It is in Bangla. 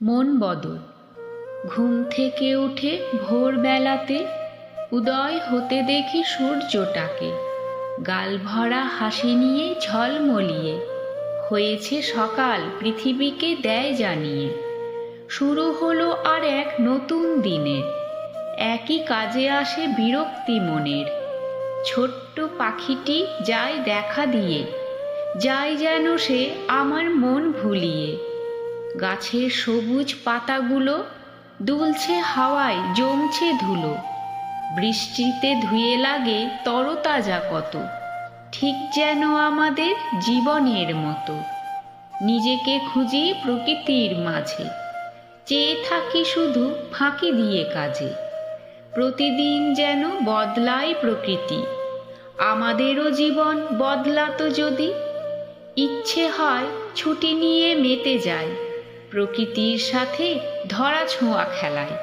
মন বদল। ঘুম থেকে উঠে ভোরবেলাতে উদয় হতে দেখি সূর্যটাকে, গাল ভরা হাসি নিয়ে ঝলমলিয়ে হয়েছে সকাল পৃথিবীকে দেয় জানিয়ে। শুরু হলো আর এক নতুন দিনের, একই কাজে আসে বিরক্তি মনের। ছোট্ট পাখিটি যায় দেখা দিয়ে, যায় যেন সে আমার মন ভুলিয়ে। গাছের সবুজ পাতাগুলো দুলছে হাওয়ায়, জমছে ধুলো, বৃষ্টিতে ধুয়ে লাগে তরতাজা কত, ঠিক যেন আমাদের জীবনের মতো। নিজেকে খুঁজি প্রকৃতির মাঝে, চেয়ে থাকি শুধু ফাঁকি দিয়ে কাজে। প্রতিদিন যেন বদলায় প্রকৃতি, আমাদেরও জীবন বদলাতো যদি। ইচ্ছে হয় ছুটি নিয়ে মেতে যায় প্রকৃতির সাথে ধরা ছোঁয়া খেলায়।